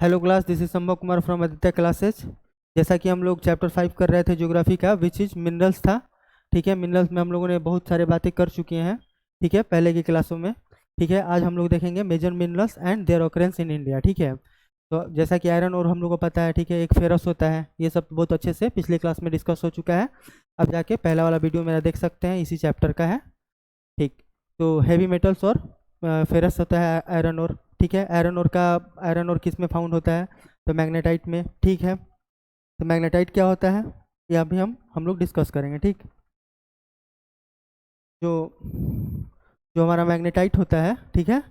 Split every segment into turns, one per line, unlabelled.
Hello class, this is संभव Kumar from Aditya classes. जैसा कि हम लोग चैप्टर 5 कर रहे थे ज्योग्राफी का, विच इज मिनरल्स था। ठीक है, मिनरल्स में हम लोगों ने बहुत सारे बातें कर चुके हैं। ठीक है, पहले की क्लासों में। ठीक है, आज हम लोग देखेंगे major minerals and their occurrence in India. ठीक है, तो जैसा कि आयरन और हम लोग को पता है, ठीक है, एक फेरस होता है। ये सब बहुत अच्छे से पिछले क्लास में डिस्कस हो चुका है। अब जाके पहला वाला वीडियो मेरा देख सकते हैं, इसी चैप्टर का है। ठीक, तो हैवी मेटल्स और फेरस होता है आयरन और। ठीक है, आयरन और किस में फाउंड होता है? तो मैग्नेटाइट में। ठीक है, तो मैग्नेटाइट क्या होता है ये अभी हम लोग डिस्कस करेंगे। ठीक, जो जो हमारा मैग्नेटाइट होता है, ठीक है,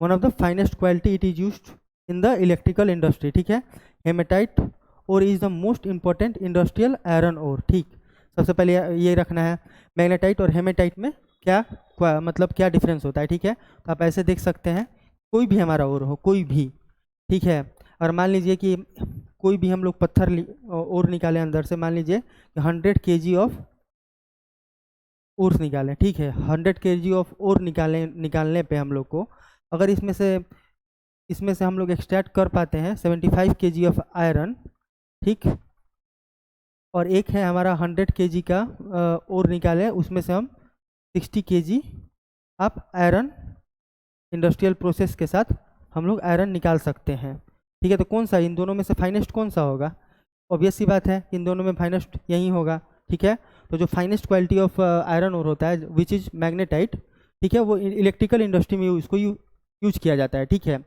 one of the finest quality, it is used in the electrical industry. ठीक है, हेमेटाइट और is the most important industrial iron और। ठीक, सबसे पहले ये रखना है, मैग्नेटाइट और हेमेटाइट में मतलब क्या डिफरेंस होता है। ठीक है, तो आप ऐसे देख सकते हैं, कोई भी हमारा और हो, कोई भी। ठीक है, और मान लीजिए कि कोई भी हम लोग पत्थर और निकालें अंदर से, मान लीजिए 100 kg ऑफ ओर्स निकालें। ठीक है, 100 kg ऑफ ओर निकालने पे हम लोग को, अगर इसमें से हम लोग एक्सट्रैक्ट कर पाते हैं 75 kg ऑफ आयरन। ठीक, और एक है हमारा 100 kg का ओर निकाले, उसमें से हम 60 kg आप आयरन इंडस्ट्रियल प्रोसेस के साथ हम लोग आयरन निकाल सकते हैं। ठीक है, तो कौन सा इन दोनों में से फाइनेस्ट कौन सा होगा? ऑब्वियस सी बात है, इन दोनों में फाइनेस्ट यही होगा। ठीक है, तो जो फाइनेस्ट क्वालिटी ऑफ आयरन और होता है, विच इज मैग्नेटाइट, ठीक है, वो इलेक्ट्रिकल इंडस्ट्री में उसको यूज किया जाता है। ठीक है,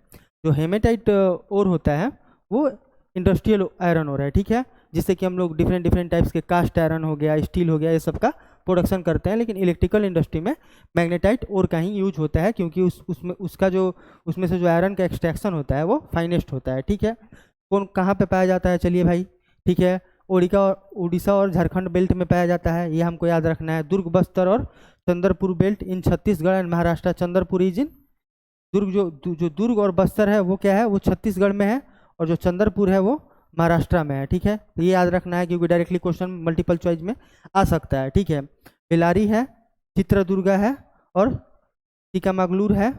जो हेमेटाइट और होता है वो इंडस्ट्रियल आयरन और है। ठीक है, जिससे कि हम लोग डिफरेंट डिफरेंट टाइप्स के कास्ट आयरन हो गया, स्टील हो गया, ये सब का प्रोडक्शन करते हैं। लेकिन इलेक्ट्रिकल इंडस्ट्री में मैग्नेटाइट और का ही यूज होता है, क्योंकि उसमें से जो आयरन का एक्सट्रैक्शन होता है वो फाइनेस्ट होता है। ठीक है, कौन कहाँ पे पाया जाता है? चलिए भाई, ठीक है, उड़ीसा और झारखंड बेल्ट में पाया जाता है, ये हमको याद रखना है। दुर्ग, बस्तर और Chandrapur belt in Chhattisgarh and Maharashtra. Chandrapur is in Durg, जो दुर्ग और बस्तर है वो क्या है, वो छत्तीसगढ़ में है, और जो चंद्रपुर है वो महाराष्ट्र में है। ठीक है, तो ये याद रखना है, क्योंकि डायरेक्टली क्वेश्चन मल्टीपल चॉइस में आ सकता है। ठीक है, बेलारी है, चित्रदुर्गा है, और चिकामगलूर है,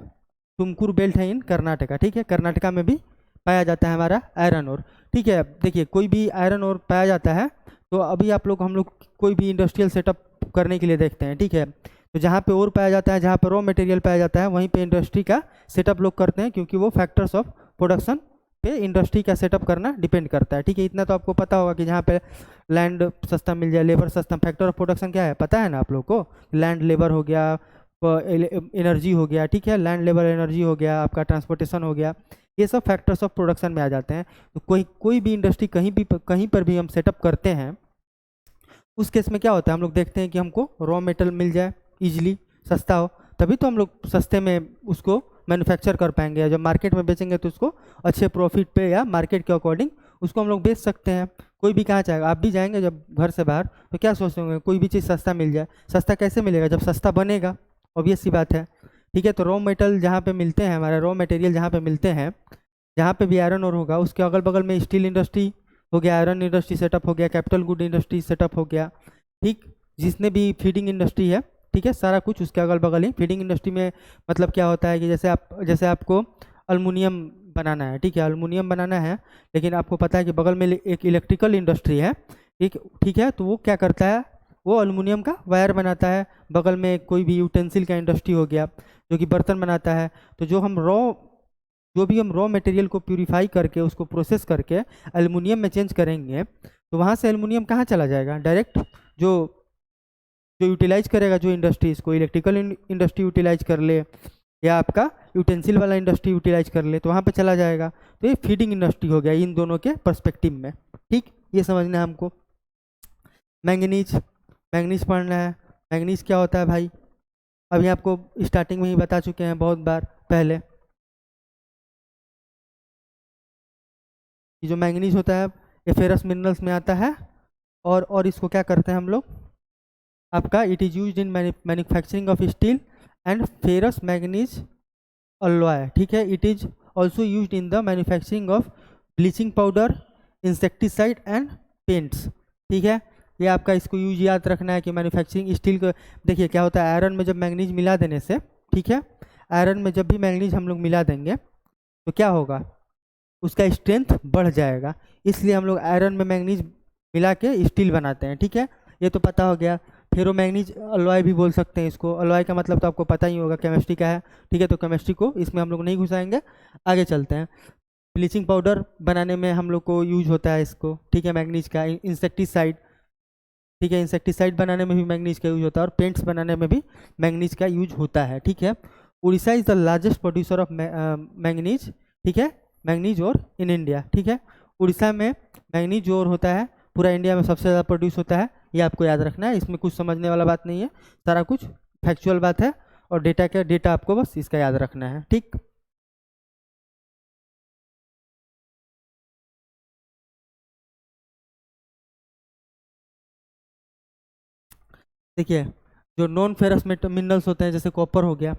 तुमकुर बेल्ट है इन कर्नाटका। ठीक है, कर्नाटका में भी पाया जाता है हमारा आयरन और। ठीक है, देखिए, कोई भी आयरन और पाया जाता है तो अभी हम लोग कोई भी इंडस्ट्रियल सेटअप करने के लिए देखते हैं। ठीक है, तो जहाँ पे और पाया जाता है, जहाँ पे रॉ मटेरियल पाया जाता है, वहीं पे इंडस्ट्री का सेटअप लोग करते हैं, क्योंकि वो फैक्टर्स ऑफ प्रोडक्शन पे इंडस्ट्री का सेटअप करना डिपेंड करता है। ठीक है, इतना तो आपको पता होगा कि जहाँ पे लैंड सस्ता मिल जाए, लेबर सस्ता। फैक्टर ऑफ प्रोडक्शन क्या है, पता है ना आप लोग को? लैंड, लेबर हो गया, एनर्जी हो गया। ठीक है, लैंड, लेबर, एनर्जी हो गया, आपका ट्रांसपोर्टेशन हो गया, ये सब फैक्टर्स ऑफ प्रोडक्शन में आ जाते हैं। तो कोई भी इंडस्ट्री कहीं पर भी हम सेटअप करते हैं, उस केस में क्या होता है, हम लोग देखते हैं कि हमको रॉ मेटल मिल जाए इजीली, सस्ता हो, तभी तो हम लोग सस्ते में उसको मैन्युफैक्चर कर पाएंगे। या जब मार्केट में बेचेंगे तो उसको अच्छे प्रॉफिट पे या मार्केट के अकॉर्डिंग उसको हम लोग बेच सकते हैं। कोई भी कहाँ चाहेगा, आप भी जाएंगे जब घर से बाहर, तो क्या सोचते होंगे, कोई भी चीज़ सस्ता मिल जाए। सस्ता कैसे मिलेगा? जब सस्ता बनेगा, ऑब्वियस सी बात है। ठीक है, तो रॉ मेटल जहाँ पे मिलते हैं, हमारे रॉ मटेरियल जहाँ पे मिलते हैं, जहाँ पे भी आयरन और होगा, उसके अगल बगल में स्टील इंडस्ट्री हो गया, आयरन इंडस्ट्री सेटअप हो गया, कैपिटल गुड इंडस्ट्री सेटअप हो गया। ठीक, जिसने भी फीडिंग इंडस्ट्री है, ठीक है, सारा कुछ उसके अगल बगल ही। फीडिंग इंडस्ट्री में मतलब क्या होता है कि जैसे आपको अल्मुनियम बनाना है, ठीक है, अल्मुनियम बनाना है, लेकिन आपको पता है कि बगल में एक इलेक्ट्रिकल इंडस्ट्री है। ठीक है, तो वो क्या करता है, वो अल्मुनियम का वायर बनाता है। बगल में कोई भी यूटेंसिल का इंडस्ट्री हो गया, जो कि बर्तन बनाता है। तो जो भी हम रॉ मटेरियल को प्यूरिफाई करके, उसको प्रोसेस करके एल्युमिनियम में चेंज करेंगे, तो वहाँ से एल्युमिनियम कहाँ चला जाएगा? डायरेक्ट जो जो यूटिलाइज करेगा, जो इंडस्ट्री, इसको इलेक्ट्रिकल इंडस्ट्री यूटिलाइज कर ले, या आपका यूटेंसिल वाला इंडस्ट्री यूटिलाइज कर ले, तो वहाँ पे चला जाएगा। तो ये फीडिंग इंडस्ट्री हो गया इन दोनों के पर्सपेक्टिव में। ठीक, ये समझना है हमको। मैंगनीज, मैंगनीज पढ़ना है। मैंगनीज क्या होता है भाई? अभी आपको स्टार्टिंग में ही बता चुके हैं बहुत बार पहले, कि जो मैंगनीज होता है ये फेरस मिनरल्स में आता है। और इसको क्या करते हैं हम लोग, आपका it is used in manufacturing of steel and ferrous manganese alloy. ठीक है, it is also used in the manufacturing of bleaching powder, insecticide and paints. ठीक है, ये आपका इसको यूज याद रखना है कि मैन्युफैक्चरिंग स्टील को, देखिए क्या होता है, आयरन में जब मैंगनीज मिला देने से, ठीक है, आयरन में जब भी मैंगनीज हम लोग मिला देंगे तो क्या होगा, उसका स्ट्रेंथ बढ़ जाएगा। इसलिए हम लोग आयरन में मैंगनीज मिला के स्टील बनाते हैं, ठीक है। ये तो पता हो गया। फेरो मैंगनीज अलॉय भी बोल सकते हैं इसको। अलॉय का मतलब तो आपको पता ही होगा, केमिस्ट्री का है, ठीक है। तो केमिस्ट्री को इसमें हम लोग नहीं घुसाएंगे, आगे चलते हैं। ब्लीचिंग पाउडर बनाने में हम लोग को यूज होता है इसको, ठीक है, मैंगनीज का। इंसेक्टिसाइड, ठीक है, इंसेक्टिसाइड बनाने में भी मैंगनीज का यूज होता है, और पेंट्स बनाने में भी मैंगनीज का यूज होता है, ठीक है। Orissa is the largest producer of manganese, ठीक है, मैंगनीज और इन इंडिया, ठीक है। उड़ीसा में मैंगनीज और होता है, पूरा इंडिया में सबसे ज़्यादा प्रोड्यूस होता है। ये आपको याद रखना है, इसमें कुछ समझने वाला बात नहीं है, सारा कुछ फैक्चुअल बात है। और डेटा आपको बस इसका याद रखना है, ठीक। देखिए, जो नॉन फेरस मिनरल्स होते हैं, जैसे कॉपर हो गया,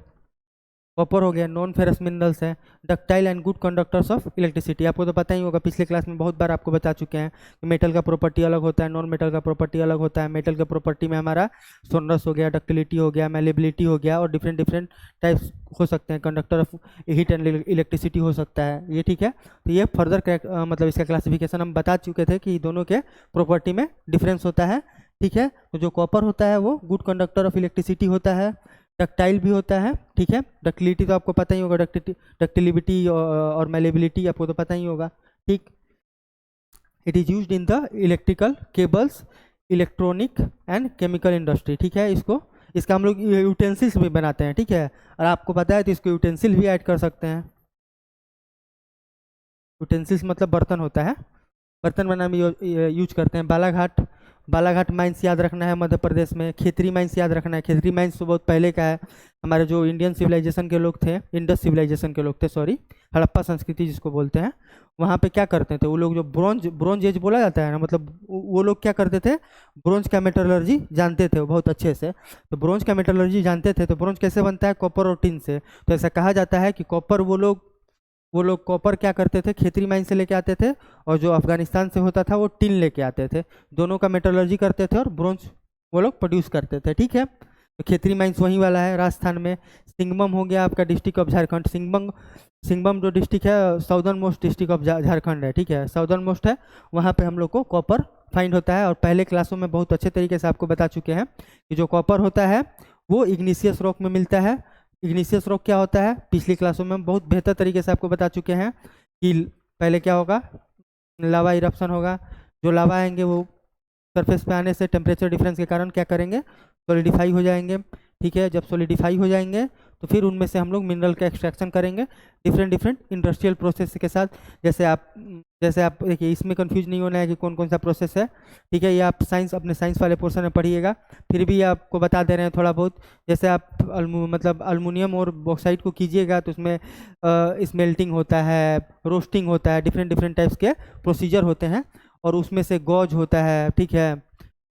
कॉपर हो गया, नॉन फेरस मिनरल्स हैं, ductile and good conductors of electricity. आपको तो पता ही होगा, पिछले क्लास में बहुत बार आपको बता चुके हैं कि मेटल का प्रॉपर्टी अलग होता है, नॉन मेटल का प्रॉपर्टी अलग होता है। मेटल का प्रॉपर्टी में हमारा सोनरस हो गया, डक्टिलिटी हो गया, मेलेबिलिटी हो गया, और डिफरेंट डिफरेंट टाइप्स हो सकते हैं। Conductor of heat and electricity हो सकता है ये, ठीक है। तो ये फर्दर मतलब इसका क्लासिफिकेशन हम बता चुके थे कि दोनों के प्रॉपर्टी में डिफरेंस होता है, ठीक है। तो जो कॉपर होता है वो गुड कंडक्टर ऑफ इलेक्ट्रिसिटी होता है, डक्टाइल भी होता है, ठीक है। डक्टिलिटी तो आपको पता ही होगा, डक्टिलिबिटी और मेलेबिलिटी आपको तो पता ही होगा, ठीक। It is used in the electrical cables, electronic and chemical industry, ठीक है। इसका हम लोग यूटेंसिल्स भी बनाते हैं, ठीक है। और आपको पता है तो इसको यूटेंसिल भी ऐड कर सकते हैं। यूटेंसिल्स मतलब बर्तन होता है, बर्तन बनाने में यूज करते हैं। बालाघाट, बालाघाट माइंस याद रखना है मध्य प्रदेश में। खेतरी माइंस याद रखना है, खेतरी माइंस तो बहुत पहले का है। हमारे जो इंडियन सिविलाइजेशन के लोग थे, इंडस सिविलाइजेशन के लोग थे, सॉरी, हड़प्पा संस्कृति जिसको बोलते हैं, वहाँ पे क्या करते थे वो लोग, जो ब्रॉन्ज ब्रॉन्ज एज बोला जाता है ना, मतलब वो लोग क्या करते थे, ब्रॉन्ज का मेटलर्जी जानते थे वो बहुत अच्छे से। तो ब्रॉन्ज का मेटलर्जी जानते थे, तो ब्रॉन्ज कैसे बनता है, कॉपर और टिन से। तो ऐसा कहा जाता है कि कॉपर वो लोग कॉपर क्या करते थे, खेतरी माइन से लेके आते थे, और जो अफगानिस्तान से होता था वो टिन लेके आते थे। दोनों का मेटलर्जी करते थे और ब्रॉन्ज वो लोग प्रोड्यूस करते थे, ठीक है। तो खेतरी माइंस वहीं वाला है राजस्थान में। सिंगबम हो गया आपका डिस्ट्रिक्ट ऑफ झारखंड। सिंगबम जो डिस्ट्रिक्ट है, southern most district of Jharkhand है, ठीक है, साउदर्न मोस्ट है। वहाँ पे हम लोग को कॉपर फाइंड होता है। और पहले क्लासों में बहुत अच्छे तरीके से आपको बता चुके हैं कि जो कॉपर होता है वो इग्निशियस रॉक में मिलता है। इग्निशियस रॉक क्या होता है, पिछली क्लासों में बहुत बेहतर तरीके से आपको बता चुके हैं कि पहले क्या होगा, लावा इरप्शन होगा। जो लावा आएंगे वो सरफेस पे आने से टेम्परेचर डिफरेंस के कारण क्या करेंगे, सॉलिडिफाई हो जाएंगे, ठीक है। जब सॉलिडिफाई हो जाएंगे तो फिर उनमें से हम लोग मिनरल का एक्सट्रैक्शन करेंगे डिफरेंट डिफरेंट इंडस्ट्रियल प्रोसेस के साथ। जैसे आप देखिए, इसमें कंफ्यूज नहीं होना है कि कौन कौन सा प्रोसेस है, ठीक है। ये आप साइंस, अपने साइंस वाले पोर्शन में पढ़िएगा, फिर भी आपको बता दे रहे हैं थोड़ा बहुत। जैसे आप मतलब अल्मुनियम और बॉक्साइट को कीजिएगा तो उसमें स्मेल्टिंग होता है, रोस्टिंग होता है, डिफरेंट डिफरेंट टाइप्स के प्रोसीजर होते हैं। और उसमें से गॉज होता है, ठीक है,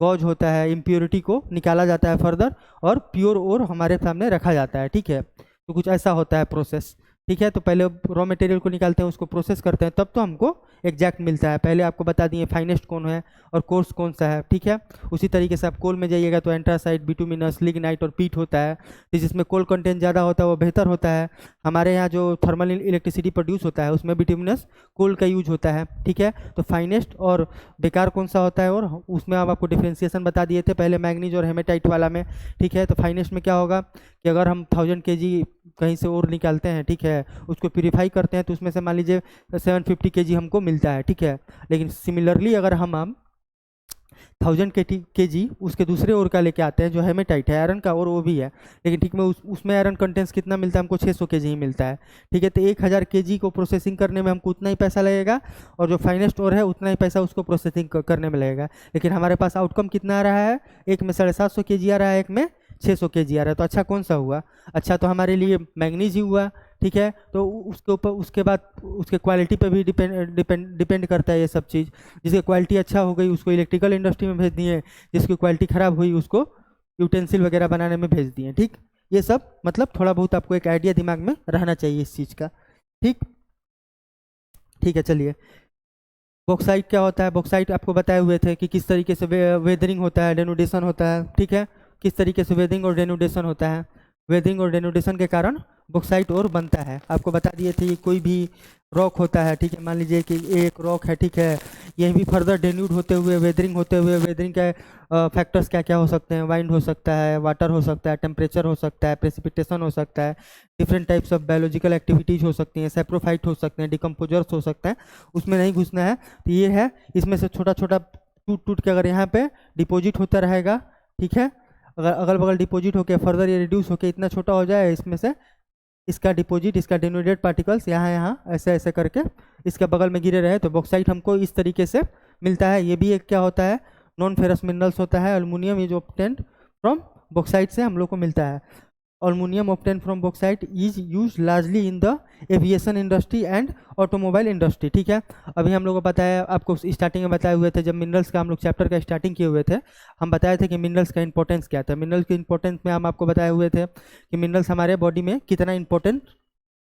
गॉज होता है, इम्प्योरिटी को निकाला जाता है फर्दर, और प्योर और हमारे सामने रखा जाता है, ठीक है। तो कुछ ऐसा होता है प्रोसेस, ठीक है। तो पहले रॉ मटेरियल को निकालते हैं, उसको प्रोसेस करते हैं, तब तो हमको एग्जैक्ट मिलता है। पहले आपको बता दिए फाइनेस्ट कौन है और कोर्स कौन सा है, ठीक है। उसी तरीके से आप कोल में जाइएगा तो एंट्रासाइट, बिटुमिनस, लिग्नाइट और पीट होता है। तो जिसमें कोल कंटेंट ज़्यादा होता है वो बेहतर होता है। हमारे यहाँ जो थर्मल इलेक्ट्रिसिटी प्रोड्यूस होता है उसमें बिटुमिनस कोल का यूज होता है, ठीक है। तो फाइनेस्ट और बेकार कौन सा होता है, और उसमें हम आपको डिफ्रेंसिएशन बता दिए थे पहले मैग्नीज और हेमेटाइट वाला में, ठीक है। तो फाइनेस्ट में क्या होगा कि अगर हम 1000 kg कहीं से और निकालते हैं, ठीक है, उसको प्यूरीफाई करते हैं तो उसमें से मान लीजिए 750 kg हमको मिलता है, ठीक है। लेकिन सिमिलरली अगर हम 1000 kg उसके दूसरे ओर का लेके आते हैं जो हेमेटाइट है, आयरन का, और वो भी है, लेकिन ठीक में उसमें आयरन कंटेंट्स कितना मिलता है हमको, 600 kg ही मिलता है, ठीक है। तो 1000 kg को प्रोसेसिंग करने में हमको उतना ही पैसा लगेगा, और जो फाइनेस्ट ओर है उतना ही पैसा उसको प्रोसेसिंग करने में लगेगा। लेकिन हमारे पास आउटकम कितना आ रहा है, एक में 750 kg आ रहा है, एक में 600 kg आ रहा है। तो अच्छा कौन सा हुआ, अच्छा तो हमारे लिए मैग्नीज ही हुआ, ठीक है। तो उसके ऊपर, उसके बाद उसके क्वालिटी पे भी डिपेंड करता है ये सब चीज़। जिसकी क्वालिटी अच्छा हो गई उसको इलेक्ट्रिकल इंडस्ट्री में भेज दिए, जिसकी क्वालिटी ख़राब हुई उसको यूटेंसिल वगैरह बनाने में भेज दिए, ठीक। ये सब मतलब थोड़ा बहुत आपको एक आइडिया दिमाग में रहना चाहिए इस चीज़ का, ठीक। ठीक है, चलिए। बॉक्साइट क्या होता है, बॉक्साइट आपको बताए हुए थे कि किस तरीके से वेदरिंग होता है, डेनुडेशन होता है, ठीक है। किस तरीके से वेदरिंग और डेनुडेशन होता है, वेदरिंग और डेनुडेशन के कारण बॉक्साइट और बनता है। आपको बता दिए थे, ये कोई भी रॉक होता है, ठीक है, मान लीजिए कि एक रॉक है, ठीक है, यह भी फर्दर डेन्यूड होते हुए वेदरिंग के फैक्टर्स क्या क्या हो सकते हैं, वाइंड हो सकता है, वाटर हो सकता है, टेम्परेचर हो सकता है, प्रेसिपिटेशन हो सकता है, different types of biological activities हो सकती हैं, सैप्रोफाइट हो सकते हैं, डिकम्पोजर्स हो सकते हैं, उसमें नहीं घुसना है। तो ये है, इसमें से छोटा छोटा टूट टूट के अगर यहाँ पे डिपॉजिट होता रहेगा, ठीक है, अगर अगल बगल डिपॉजिट होकर फर्दर ये रिड्यूस होकर इतना छोटा हो जाए, इसमें से इसका डिपॉजिट, इसका डिनोडेड पार्टिकल्स यहाँ ऐसे ऐसे करके इसके बगल में गिरे रहे, तो बॉक्साइट हमको इस तरीके से मिलता है। ये भी एक क्या होता है, नॉन फेरस मिनरल्स होता है। Aluminium is obtained from bauxite से हम लोग को मिलता है। Aluminium obtained from bauxite is use largely in the aviation industry and automobile industry, ठीक है। अभी हम लोग को पता है, आपको स्टार्टिंग में बताए हुए थे, जब मिनरल्स का हम लोग चैप्टर का स्टार्टिंग किए हुए थे, हम बताए थे कि मिनरल्स का इंपॉर्टेंस क्या था। मिनरल्स की इंपॉर्टेंस में हम आपको बताए हुए थे कि मिनरल्स हमारे बॉडी में कितना इंपॉर्टेंट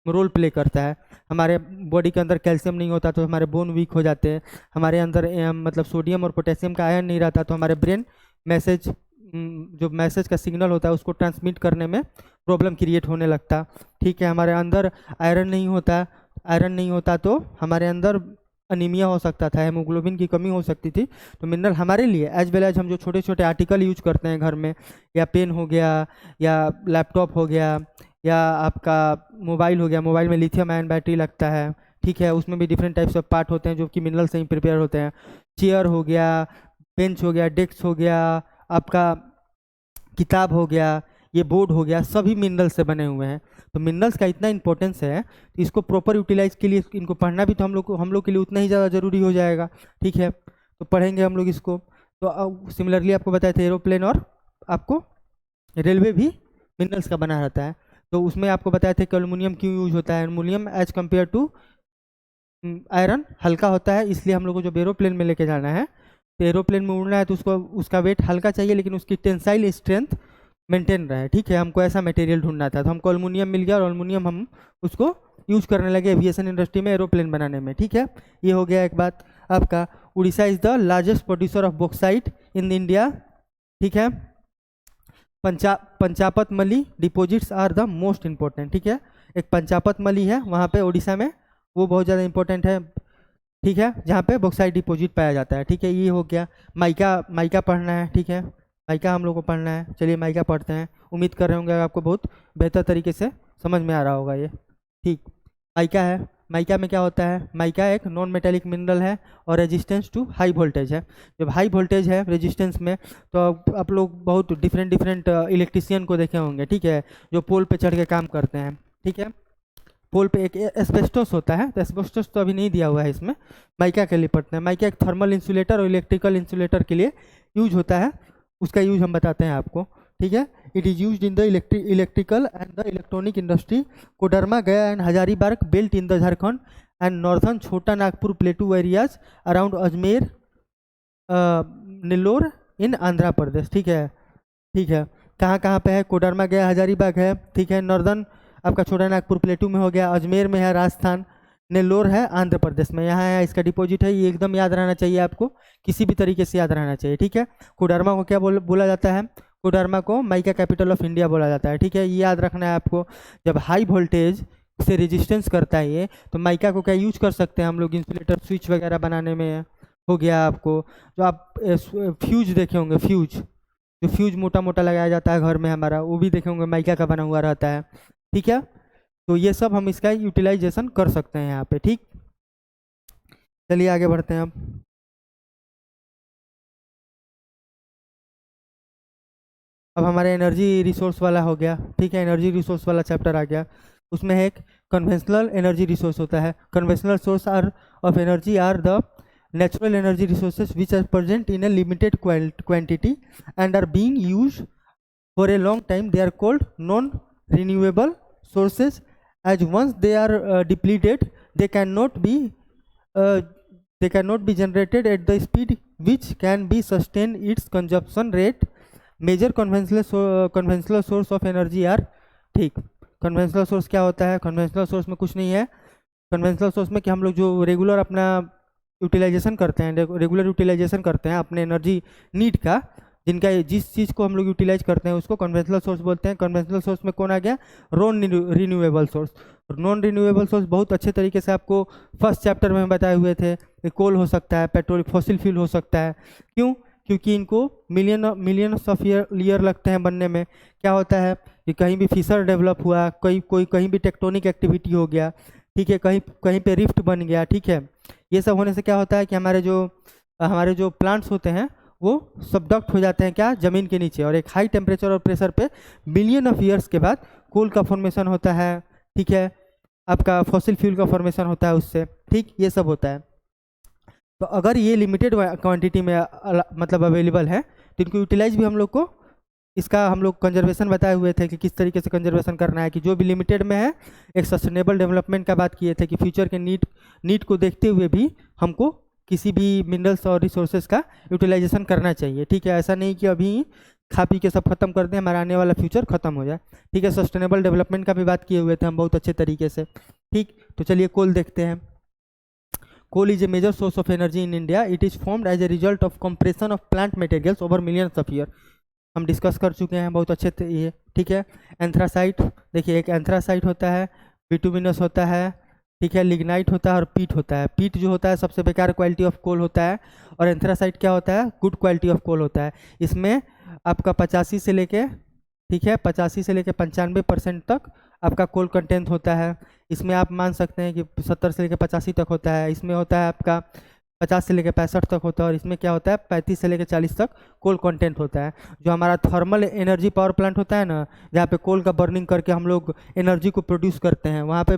रोल प्ले करता है। हमारे बॉडी के अंदर कैल्शियम नहीं होता तो हमारे बोन वीक हो जाते हैं, हमारे अंदर मतलब सोडियम और पोटेशियम का आयन नहीं रहता तो हमारे ब्रेन मैसेज, जो मैसेज का सिग्नल होता है उसको ट्रांसमिट करने में प्रॉब्लम क्रिएट होने लगता, ठीक है। हमारे अंदर आयरन नहीं होता तो हमारे अंदर अनीमिया हो सकता था, हेमोग्लोबिन की कमी हो सकती थी। तो मिनरल हमारे लिए एज वेल एज हम जो छोटे छोटे आर्टिकल यूज करते हैं घर में, या पेन हो गया, या लैपटॉप हो गया, या आपका मोबाइल हो गया, मोबाइल में लिथियम आयन बैटरी लगता है, ठीक है, उसमें भी डिफरेंट टाइप्स ऑफ पार्ट होते हैं जो कि मिनरल से ही प्रिपेयर होते हैं। चेयर हो गया, बेंच हो गया, डेस्क हो गया, आपका किताब हो गया, ये बोर्ड हो गया, सभी मिनरल से बने हुए हैं। तो मिनरल्स का इतना इंपॉर्टेंस है, तो इसको प्रॉपर यूटिलाइज के लिए इनको पढ़ना भी तो हम लोग के लिए उतना ही ज़्यादा ज़रूरी हो जाएगा, ठीक है। तो पढ़ेंगे हम लोग इसको। तो सिमिलरली आपको बताए थे एरोप्लेन और आपको रेलवे भी मिनरल्स का बना रहता है। तो उसमें आपको बताया था कि एल्युमिनियम क्यों यूज होता है। Aluminium as compare to iron हल्का होता है, इसलिए हम लोग को जब एरोप्लेन में लेके जाना है, तो एरोप्लेन में उड़ना है तो उसको उसका वेट हल्का चाहिए, लेकिन उसकी टेंसाइल स्ट्रेंथ मेंटेन रहे, ठीक है। हमको ऐसा मटेरियल ढूंढना था, तो हमको एल्युमिनियम मिल गया, और एल्युमिनियम हम उसको यूज करने लगे एविएशन इंडस्ट्री में, एरोप्लेन बनाने में, ठीक है। ये हो गया एक बात आपका। Orissa is the largest producer of bauxite in India, ठीक है। Panchpatmali deposits are the most important, ठीक है। एक पंचापत मली है वहाँ पे उड़ीसा में, वो बहुत ज़्यादा इंपॉर्टेंट है, ठीक है, जहाँ पे बॉक्साइट डिपॉजिट पाया जाता है, ठीक है। ये हो गया। माइका पढ़ना है, ठीक है, माइका हम लोग को पढ़ना है। चलिए माइका पढ़ते हैं। उम्मीद कर रहे होंगे आपको बहुत बेहतर तरीके से समझ में आ रहा होगा ये, ठीक। माइका है, माइका में क्या होता है, माइका एक नॉन मेटेलिक मिनरल है और रेजिस्टेंस टू हाई वोल्टेज है। जब हाई वोल्टेज है रेजिस्टेंस में, तो आप लोग बहुत डिफरेंट इलेक्ट्रिशियन को देखे होंगे, ठीक है, जो पोल पे चढ़ के काम करते हैं, ठीक है। पोल पे एक एस्बेस्टोस होता है, तो एस्बेस्टोस तो अभी नहीं दिया हुआ है इसमें, माइका के लिए पढ़ते हैं। माइका एक थर्मल इंसुलेटर और इलेक्ट्रिकल इंसुलेटर के लिए यूज होता है, उसका यूज हम बताते हैं आपको, ठीक है। It is used in the electrical and the electronic industry. Koderma, Gaya and Hazaribagh belt in the Jharkhand and northern Chota Nagpur plateau areas around Ajmer, Nellore in Andhra Pradesh, ठीक है, ठीक है। कहाँ कहाँ पे है, कोडरमा गया हजारीबाग है, ठीक है, नॉर्दर्न आपका छोटा नागपुर प्लेटू में हो गया, अजमेर में है राजस्थान, नेल्लोर है आंध्र प्रदेश में, यहाँ है इसका डिपॉजिट है। ये एकदम याद रहना चाहिए आपको, किसी भी तरीके से याद रहना चाहिए, ठीक है। कोडरमा को क्या बोला जाता है, कोडरमा को माइका कैपिटल ऑफ इंडिया बोला जाता है, ठीक है, ये याद रखना है आपको। जब हाई वोल्टेज से रेजिस्टेंस करता है ये, तो माइका को क्या यूज कर सकते हैं हम लोग, इंसुलेटर स्विच वगैरह बनाने में हो गया आपको। जो आप फ्यूज देखे होंगे, जो फ्यूज मोटा मोटा लगाया जाता है घर में हमारा, वो भी देखे होंगे माइका का बना हुआ रहता है, ठीक है। तो ये सब हम इसका यूटिलाइजेशन कर सकते हैं यहाँ पे, ठीक। चलिए आगे बढ़ते हैं अब हमारे एनर्जी रिसोर्स वाला हो गया, ठीक है, एनर्जी रिसोर्स वाला चैप्टर आ गया। उसमें एक कन्वेंशनल एनर्जी रिसोर्स होता है। Conventional source are of energy are the natural energy resources which are present in a limited quantity and are being used for a long time. They are called non renewable sources, as once they are depleted, they cannot be generated at the speed which can be sustained its consumption rate. Major conventional source of energy are, ठीक। Conventional source क्या होता है, conventional source में कुछ नहीं है। Conventional source में कि हम लोग जो रेगुलर अपना यूटिलाइजेशन करते हैं, रेगुलर यूटिलाइजेशन करते हैं अपने एनर्जी नीड का, जिनका जिस चीज़ को हम लोग यूटिलाइज करते हैं उसको कन्वेंशनल सोर्स बोलते हैं। कन्वेंशनल सोर्स में कौन आ गया? Non renewable source. Non renewable source बहुत अच्छे तरीके से आपको फर्स्ट चैप्टर में बताए हुए थे कि कोल हो सकता है, पेट्रोल फॉसिल फ्यूल हो सकता है। क्यों? क्योंकि इनको मिलियंस ऑफ ईयर लगते हैं बनने में। क्या होता है कि कहीं भी फिशर डेवलप हुआ, कहीं भी टेक्टोनिक एक्टिविटी हो गया, ठीक है, कहीं कहीं पे रिफ्ट बन गया, ठीक है, ये सब होने से क्या होता है कि हमारे जो प्लांट्स होते हैं वो सबडक्ट हो जाते हैं क्या? ज़मीन के नीचे। और एक हाई टेम्परेचर और प्रेशर पे बिलियन ऑफ ईयर्स के बाद कोल का फॉर्मेशन होता है, ठीक है, आपका फॉसिल फ्यूल का फॉर्मेशन होता है उससे, ठीक, ये सब होता है। तो अगर ये लिमिटेड क्वांटिटी में मतलब अवेलेबल है तो इनको यूटिलाइज भी हम लोग को, इसका हम लोग कंजर्वेशन बताए हुए थे कि किस तरीके से कंजर्वेशन करना है, कि जो भी लिमिटेड में है एक सस्टेनेबल डेवलपमेंट का बात किए थे कि फ्यूचर के नीड को देखते हुए भी हमको किसी भी मिनरल्स और रिसोर्सेज का यूटिलाइजेशन करना चाहिए, ठीक है। ऐसा नहीं कि अभी खा पी के सब खत्म कर दें, हमारा आने वाला फ्यूचर खत्म हो जाए, ठीक है। सस्टेनेबल डेवलपमेंट का भी बात किए हुए थे हम बहुत अच्छे तरीके से, ठीक। तो चलिए कोल देखते हैं। Coal is a major source of energy in India. It is formed as a result of compression of plant materials over millions of years. हम डिस्कस कर चुके हैं बहुत अच्छे से ये, ठीक है। एंथ्रासाइट, देखिए एक एंथ्रासाइट होता है, बिटुमिनस होता है, ठीक है, लिग्नाइट होता है और पीट होता है। पीट जो होता है सबसे बेकार क्वालिटी ऑफ कोल होता है और एंथ्रासाइट क्या होता है? गुड क्वालिटी ऑफ कोल होता है। इसमें आपका 85 से लेके, ठीक है, 85 से लेके 95% तक आपका कोल कंटेंट होता है। इसमें आप मान सकते हैं कि 70 से लेकर 85 तक होता है। इसमें होता है आपका 50 से लेकर 65 तक होता है और इसमें क्या होता है 35 से लेकर 40 तक कोल कंटेंट होता है। जो हमारा थर्मल एनर्जी पावर प्लांट होता है ना, जहाँ पे कोल का बर्निंग करके हम लोग एनर्जी को प्रोड्यूस करते हैं, वहाँ पे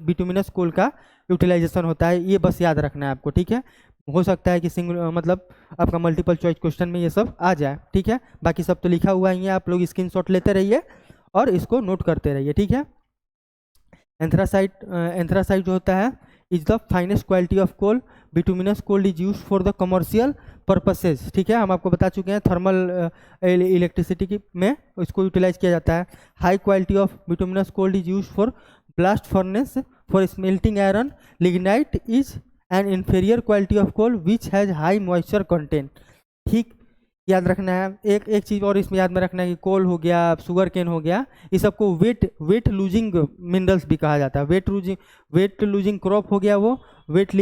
बिटुमिनस कोल का यूटिलाइजेशन होता है। ये बस याद रखना है आपको, ठीक है। हो सकता है कि मतलब आपका मल्टीपल चॉइस क्वेश्चन में ये सब आ जाए, ठीक है। बाकी सब तो लिखा हुआ ही है, आप लोग स्क्रीनशॉट लेते रहिए और इसको नोट करते रहिए, ठीक है। एंथ्रासाइट जो होता है is the finest quality of coal. Bituminous coal is use for the commercial purposes, ठीक है। हम आपको बता चुके हैं थर्मल इलेक्ट्रिसिटी में इसको यूटिलाइज किया जाता है। High quality of bituminous coal is use for blast furnace for smelting iron. Lignite is an inferior quality of coal which has high moisture content, ठीक, याद रखना है। एक चीज़ और इसमें याद में रखना है कि कोल हो गया, शुगर केन हो गया, ये सबको वेट लूजिंग मिनरल्स भी कहा जाता है। वेट लूजिंग क्रॉप हो गया वो, वेट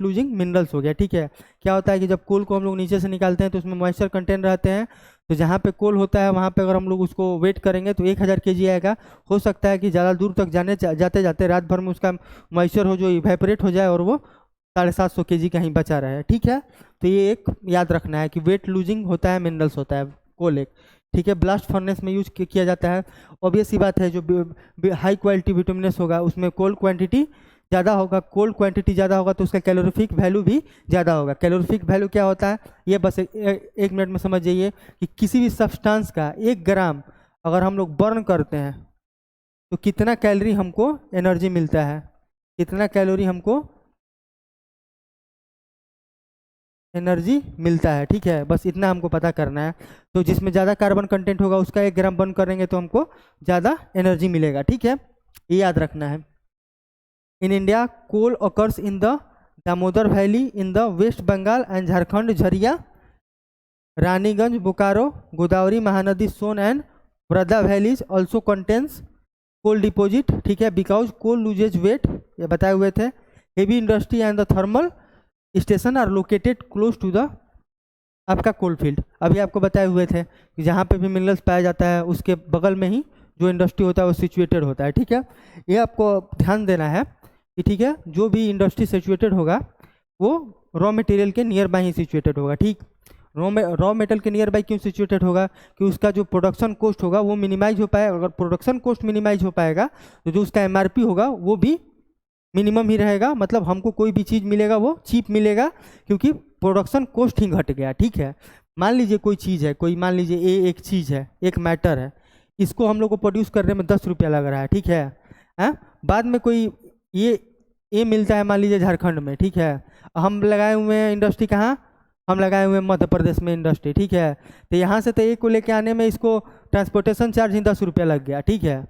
लूजिंग मिनरल्स हो गया, ठीक है। क्या होता है कि जब कोल को हम लोग नीचे से निकालते हैं तो उसमें मॉइस्चर कंटेंट रहते हैं, तो जहाँ पे कोल होता है वहाँ पे अगर हम लोग उसको वेट करेंगे तो 1000 kg आएगा। हो सकता है कि ज़्यादा दूर तक जाते जाते रात भर में उसका मॉइस्चर हो जो इवेपोरेट हो जाए और वो 750 kg कहीं बचा रहे, ठीक है। तो ये एक याद रखना है कि वेट लूजिंग होता है, मिनरल्स होता है कोल एक, ठीक है। ब्लास्ट फर्नेस में यूज किया जाता है। ऑब्वियस सी बात है, जो हाई क्वालिटी विटामिनस होगा उसमें कोल क्वांटिटी ज़्यादा होगा, कोल क्वांटिटी ज़्यादा होगा तो उसका कैलोरीफिक वैल्यू भी ज़्यादा होगा। कैलोरीफिक वैल्यू क्या होता है ये बस एक मिनट में समझ जाइए कि किसी भी सब्सटेंस का 1 ग्राम अगर हम लोग बर्न करते हैं तो कितना कैलोरी हमको एनर्जी मिलता है, कितना कैलोरी हमको एनर्जी मिलता है, ठीक है। बस इतना हमको पता करना है। तो जिसमें ज़्यादा कार्बन कंटेंट होगा उसका 1 ग्राम बर्न करेंगे तो हमको ज़्यादा एनर्जी मिलेगा, ठीक है, ये याद रखना है। In India coal occurs in the Damodar valley in the west Bengal and Jharkhand, Jharia, Raniganj, Bokaro, Godavari Mahanadi, Son and Wardha valleys also contains coal deposit, ठीक है। बिकॉज कोल लूजेज वेट, ये बताए हुए थे। Heavy industry and the thermal station are located close to the आपका coal field. अभी आपको बताए हुए थे कि जहाँ पे भी मिनरल्स पाया जाता है उसके बगल में ही जो इंडस्ट्री होता है वो सिचुएटेड होता है, ठीक है। ये आपको ध्यान देना है कि ठीक है, जो भी इंडस्ट्री सिचुएटेड होगा वो रॉ मटेरियल के नियर बाय ही सिचुएटेड होगा, ठीक। रॉ मेटल के नियर बाय क्यों सिचुएटेड होगा कि उसका जो प्रोडक्शन कॉस्ट होगा वो मिनिमाइज हो पाएगा। अगर प्रोडक्शन कॉस्ट मिनिमाइज हो पाएगा तो जो उसका एमआरपी होगा वो भी मिनिमम ही रहेगा, मतलब हमको कोई भी चीज़ मिलेगा वो चीप मिलेगा क्योंकि प्रोडक्शन कॉस्ट ही घट गया, ठीक है। मान लीजिए कोई चीज़ है, कोई मान लीजिए एक चीज़ है, एक मैटर है, इसको हम लोग को प्रोड्यूस करने में 10 रुपया लग रहा है, ठीक है। बाद में कोई ये मिलता है मान लीजिए झारखंड में, ठीक है। हम लगाए हुए हैं इंडस्ट्री कहाँ, हम लगाए हुए हैं मध्य प्रदेश में इंडस्ट्री, ठीक है। तो यहाँ से तो एक को लेके आने में इसको ट्रांसपोर्टेशन चार्ज ही 10 रुपया लग गया, ठीक है।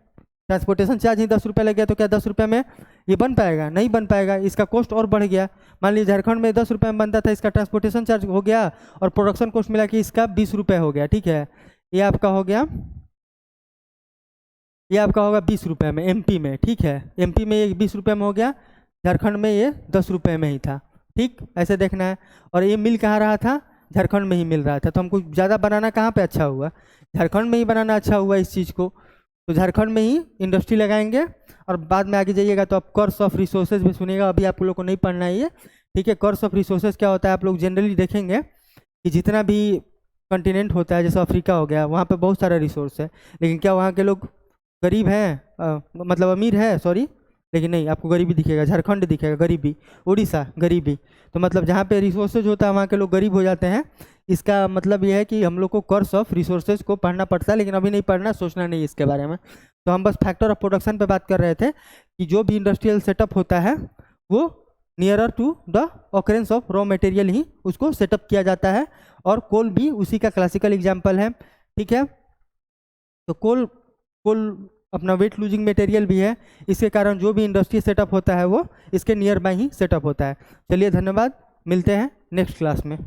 ट्रांसपोर्टेशन चार्ज ही 10 रुपये लग गया तो क्या 10 रुपये में ये बन पाएगा? नहीं बन पाएगा, इसका कॉस्ट और बढ़ गया। मान लीजिए झारखंड में 10 रुपये में बनता था, इसका ट्रांसपोर्टेशन चार्ज हो गया और प्रोडक्शन कॉस्ट मिला कि इसका 20 रुपये हो गया, ठीक है। ये आपका हो गया, ये आपका होगा 20 रुपये में एमपी में, ठीक है। एमपी में ये 20 रुपये में हो गया, झारखंड में ये 10 रुपये में ही था, ठीक, ऐसे देखना है। और ये मिल कहाँ रहा था? झारखंड में ही मिल रहा था। तो हमको ज़्यादा बनाना कहाँ पे अच्छा हुआ? झारखंड में ही बनाना अच्छा हुआ इस चीज़ को। तो झारखंड में ही इंडस्ट्री लगाएंगे। और बाद में आगे जाइएगा तो आप कर्स ऑफ रिसोर्सेज भी सुनिएगा, अभी आप लोग को नहीं पढ़ना है ये, ठीक है। कर्स ऑफ रिसोर्सेज क्या होता है आप लोग जनरली देखेंगे कि जितना भी कंटिनेंट होता है, जैसे अफ्रीका हो गया, वहाँ पे बहुत सारा रिसोर्स है, लेकिन क्या वहाँ के लोग गरीब हैं? मतलब अमीर है, सॉरी, लेकिन नहीं, आपको गरीबी दिखेगा, झारखंड दिखेगा गरीबी, उड़ीसा गरीबी। तो मतलब जहाँ पे रिसोर्सेज होता है वहाँ के लोग गरीब हो जाते हैं। इसका मतलब ये है कि हम लोग को कर्स ऑफ रिसोर्सेज को पढ़ना पड़ता है, लेकिन अभी नहीं पढ़ना, सोचना नहीं इसके बारे में। तो हम बस फैक्टर ऑफ प्रोडक्शन पे बात कर रहे थे कि जो भी इंडस्ट्रियल सेटअप होता है वो nearer to the occurrence of raw material ही उसको सेटअप किया जाता है, और कोल भी उसी का क्लासिकल एग्जाम्पल है, ठीक है। तो कोल अपना वेट लूजिंग मटेरियल भी है, इसके कारण जो भी इंडस्ट्री सेटअप होता है वो इसके नियर बाय ही सेटअप होता है। चलिए धन्यवाद, मिलते हैं नेक्स्ट क्लास में।